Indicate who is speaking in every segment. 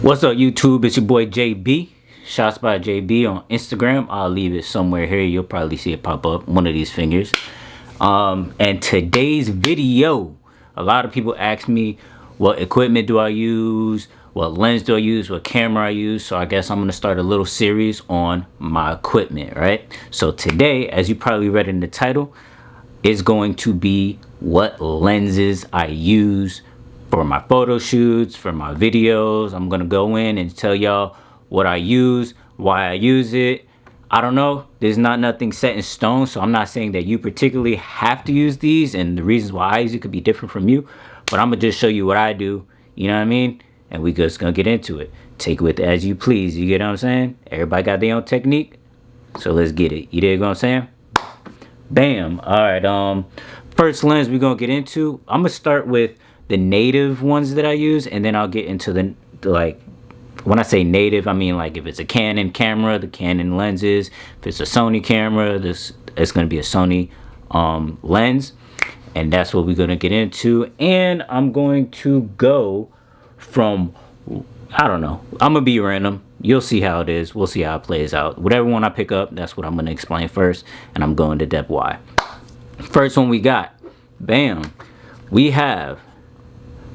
Speaker 1: What's up, YouTube? It's your boy JB. Shots by JB on Instagram. I'll leave it somewhere here. You'll probably see it pop up, one of these fingers. And today's video, a lot of people ask me what equipment do I use, what lens do I use, what camera I use. So I guess I'm gonna start a little series on my equipment, right? So today, as you probably read in the title, is going to be what lenses I use for my photo shoots, for my videos. I'm gonna go in and tell y'all what I use, why I use it. I don't know, there's not nothing set in stone, so I'm not saying that you particularly have to use these, and the reasons why I use it could be different from you, but I'm gonna just show you what I do, you know what I mean? And we just gonna get into it. Take it with as you please, you get what I'm saying? Everybody got their own technique, so let's get it. You dig what I'm saying? Bam. All right, first lens we're gonna get into, I'm gonna start with the native ones that I use, and then I'll get into the like, when I say native, I mean like if it's a Canon camera, the Canon lenses. If it's a Sony camera, it's gonna be a Sony lens, and that's what we're gonna get into. And I'm going to go from, I don't know, I'm gonna be random. You'll see how it is. We'll see how it plays out. Whatever one I pick up, that's what I'm gonna explain first, and I'm going to depth why. First one we got, bam, we have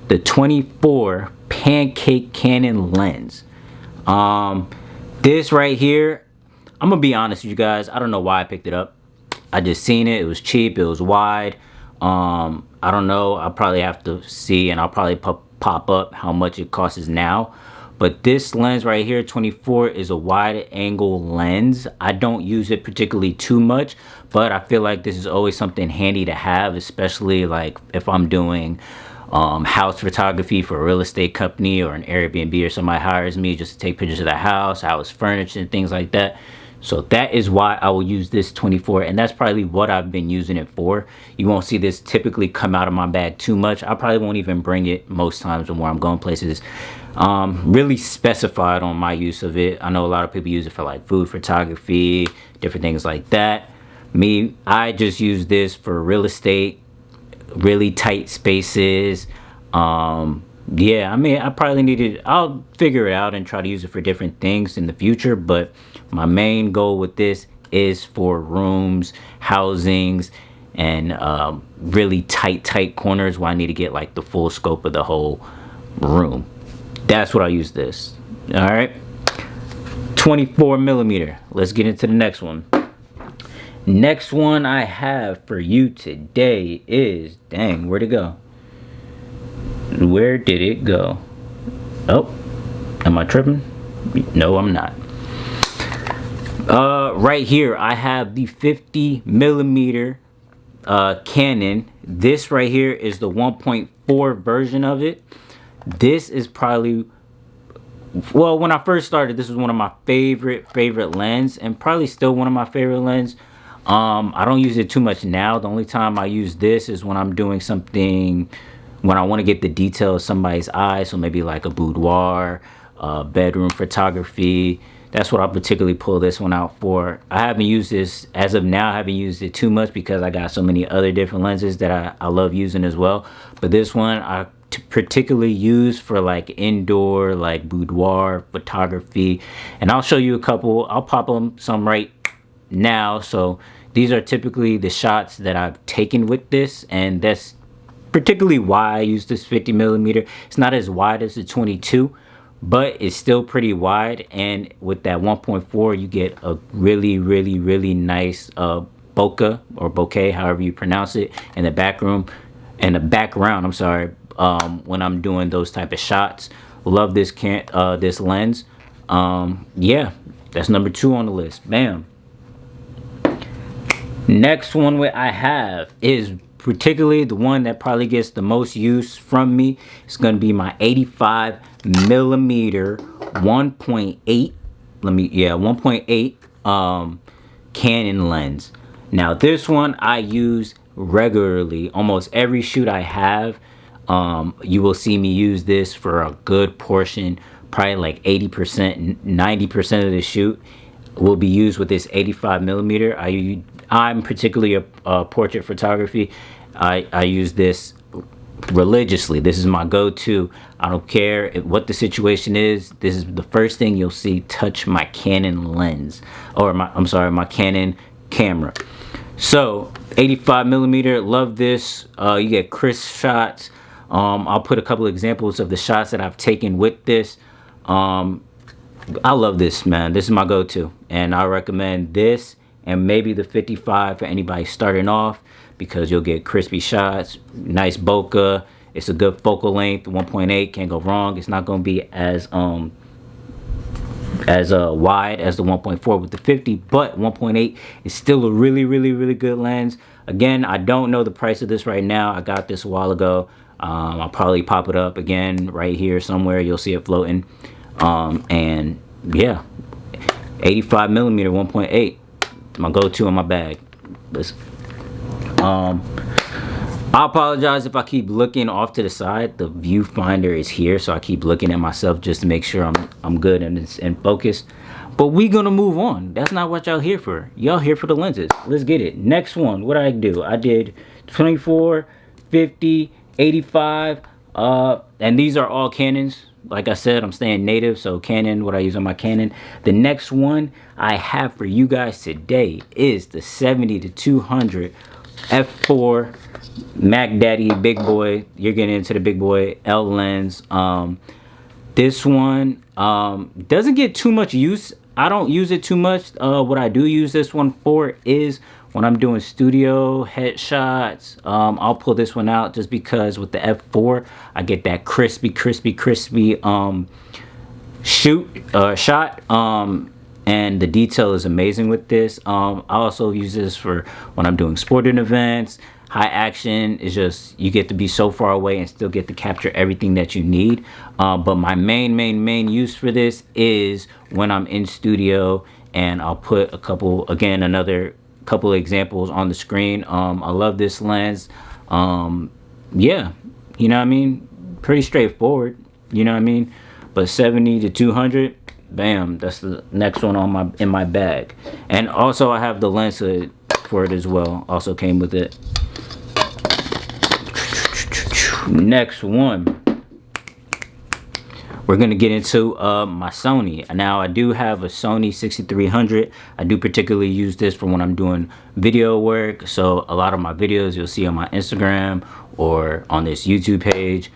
Speaker 1: the 24 pancake Canon lens. This right here, I'm gonna be honest with you guys, I don't know why I picked it up. I just seen it. It was cheap, it was wide. I don't know, I'll probably have to see, and I'll probably pop up how much it costs now. But this lens right here, 24, is a wide angle lens. I don't use it particularly too much, but I feel like this is always something handy to have, especially like if I'm doing house photography for a real estate company or an Airbnb, or somebody hires me just to take pictures of the house, how it's furnished and things like that. So that is why I will use this 24, and that's probably what I've been using it for. You won't see this typically come out of my bag too much. I probably won't even bring it most times when I'm going places. Really specified on my use of it. I know a lot of people use it for like food photography, different things like that. Me, I just use this for real estate, really tight spaces. Yeah, I mean, I probably needed, I'll figure it out and try to use it for different things in the future, but my main goal with this is for rooms, housings, and really tight corners where I need to get like the full scope of the whole room. That's what I use this. All right, 24 millimeter. Let's get into the next one. Next one I have for you today is, dang, where'd it go? Where did it go? Oh, am I tripping? No, I'm not. Right here I have the 50 millimeter Canon. This right here is the 1.4 version of it. This is probably, well, when I first started, this was one of my favorite lens, and probably still one of my favorite lens. I don't use it too much now. The only time I use this is when I'm doing something, when I want to get the detail of somebody's eye, so maybe like a boudoir, bedroom photography. That's what I particularly pull this one out for. I haven't used this, as of now, I haven't used it too much because I got so many other different lenses that I love using as well. But this one I particularly use for like indoor, like boudoir photography. And I'll show you a couple, I'll pop them some right now. So these are typically the shots that I've taken with this, and that's particularly why I use this 50 millimeter. It's not as wide as the 22, but it's still pretty wide, and with that 1.4 you get a really nice bokeh or bokeh, however you pronounce it, in the background, I'm sorry, when I'm doing those type of shots. Love this this lens. Yeah, that's number 2 on the list. Bam. Next one I have is particularly the one that probably gets the most use from me. It's going to be my 85 millimeter 1.8 1.8 Canon lens. Now this one I use regularly. Almost every shoot I have, you will see me use this for a good portion, probably like 80%, 90% of the shoot will be used with this 85 millimeter. I'm particularly a portrait photography. I use this religiously. This is my go-to. I don't care what the situation is. This is the first thing you'll see touch my Canon lens, or my Canon camera. So 85 millimeter, love this. You get crisp shots. I'll put a couple examples of the shots that I've taken with this. I love this, man. This is my go-to, and I recommend this and maybe the 55 for anybody starting off, because you'll get crispy shots, nice bokeh. It's a good focal length, 1.8, can't go wrong. It's not going to be as wide as the 1.4 with the 50, but 1.8 is still a really good lens. Again, I don't know the price of this right now. I got this a while ago. I'll probably pop it up again right here somewhere. You'll see it floating. And yeah, 85 millimeter 1.8, my go-to in my bag. I apologize if I keep looking off to the side. The viewfinder is here, so I keep looking at myself just to make sure I'm good and it's in focus. But we gonna move on. That's not what y'all here for. Y'all here for the lenses. Let's get it. Next one, what I do? I did 24, 50, 85, and these are all Canons. Like I said, I'm staying native, so Canon, what I use on my Canon. The next one I have for you guys today is the 70-200 f4 Mac Daddy big boy. You're getting into the big boy L lens. This one doesn't get too much use. I don't use it too much. What I do use this one for is when I'm doing studio headshots. I'll pull this one out just because with the f4 I get that crispy shot, and the detail is amazing with this. I also use this for when I'm doing sporting events. High action is just, you get to be so far away and still get to capture everything that you need. But my main use for this is when I'm in studio, and I'll put another couple of examples on the screen. I love this lens. Yeah, you know what I mean? Pretty straightforward, you know what I mean? But 70-200, bam, that's the next one in my bag. And also I have the lens hood for it as well. Also came with it. Next one, we're gonna get into my Sony. Now I do have a Sony 6300. I do particularly use this for when I'm doing video work. So a lot of my videos you'll see on my Instagram or on this YouTube page,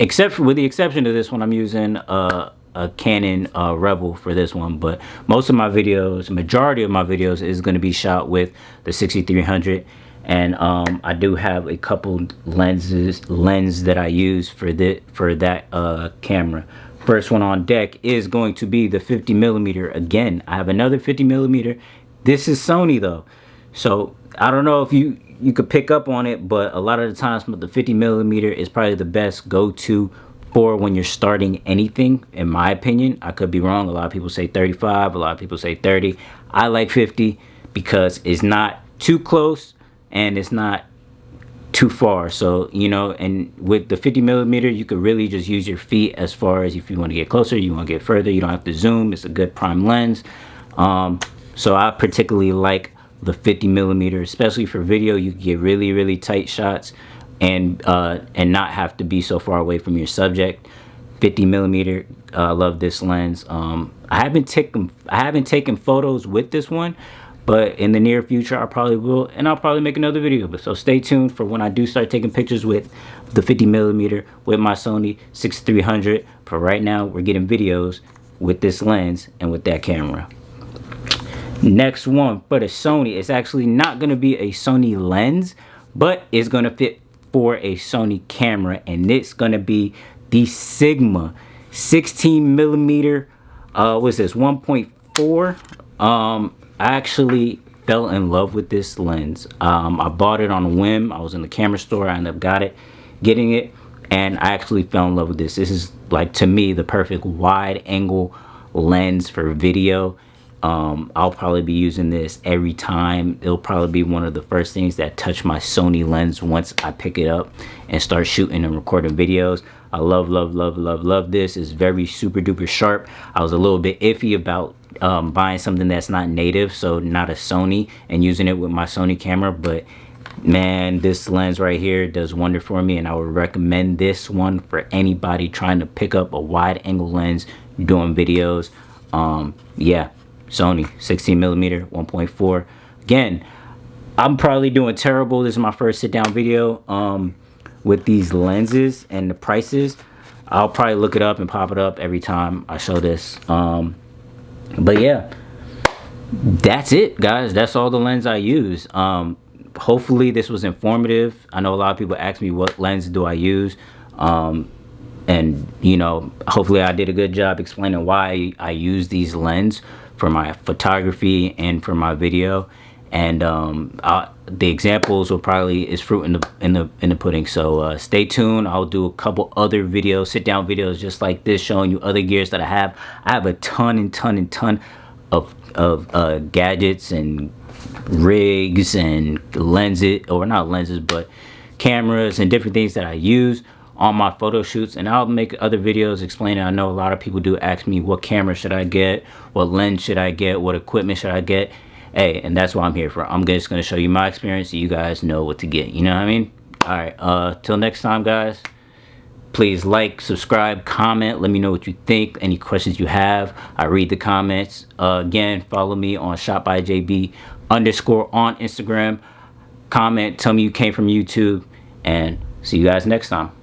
Speaker 1: with the exception of this one, I'm using a Canon Rebel for this one. But most of my videos, majority of my videos, is going to be shot with the 6300. And I do have a couple lens that I use for that camera. First one on deck is going to be the 50 millimeter. Again, I have another 50 millimeter. This is Sony though, so I don't know if you could pick up on it, but a lot of the times the 50 millimeter is probably the best go-to for when you're starting anything, in my opinion. I could be wrong. A lot of people say 35, a lot of people say 30. I like 50 because it's not too close and it's not too far. So, you know, and with the 50 millimeter, you could really just use your feet as far as if you want to get closer, you want to get further, you don't have to zoom. It's a good prime lens. So I particularly like the 50 millimeter, especially for video. You can get really tight shots and not have to be so far away from your subject. 50 millimeter, I love this lens. I haven't taken photos with this one, but in the near future I probably will, and I'll probably make another video. But so stay tuned for when I do start taking pictures with the 50 millimeter with my Sony 6300. For right now, we're getting videos with this lens and with that camera. Next one for the Sony, it's actually not going to be a Sony lens, but it's going to fit for a Sony camera, and it's going to be the Sigma 16 millimeter. What's this, 1.4? I actually fell in love with this lens. I bought it on a whim. I was in the camera store. I ended up getting it, and I actually fell in love with this. This is, like, to me, the perfect wide angle lens for video. I'll probably be using this every time. It'll probably be one of the first things that touch my Sony lens once I pick it up and start shooting and recording videos. I love this. It's very super duper sharp. I was a little bit iffy about buying something that's not native, so not a Sony, and using it with my Sony camera, but Man, this lens right here does wonder for me, and I would recommend this one for anybody trying to pick up a wide angle lens doing videos. Yeah, Sony 16 millimeter 1.4. Again, I'm probably doing terrible. This is my first sit down video with these lenses and the prices. I'll probably look it up and pop it up every time I show this. But yeah, that's it, guys. That's all the lens I use. Hopefully this was informative. I know a lot of people ask me what lens do I use, and you know, hopefully I did a good job explaining why I use these lenses for my photography and for my video. And the examples will probably is fruit in the pudding. So stay tuned. I'll do a couple other videos, sit down videos just like this, showing you other gears that I have. I have a ton of gadgets and rigs and lenses, or not lenses, but cameras and different things that I use on my photo shoots. And I'll make other videos explaining. I know a lot of people do ask me, what camera should I get, what lens should I get, what equipment should I get. Hey, and that's what I'm here for. I'm just going to show you my experience so you guys know what to get. You know what I mean? All right, till next time, guys. Please like, subscribe, comment. Let me know what you think, any questions you have. I read the comments. Again, follow me on shopbyjb_ on Instagram. Comment, tell me you came from YouTube, and see you guys next time.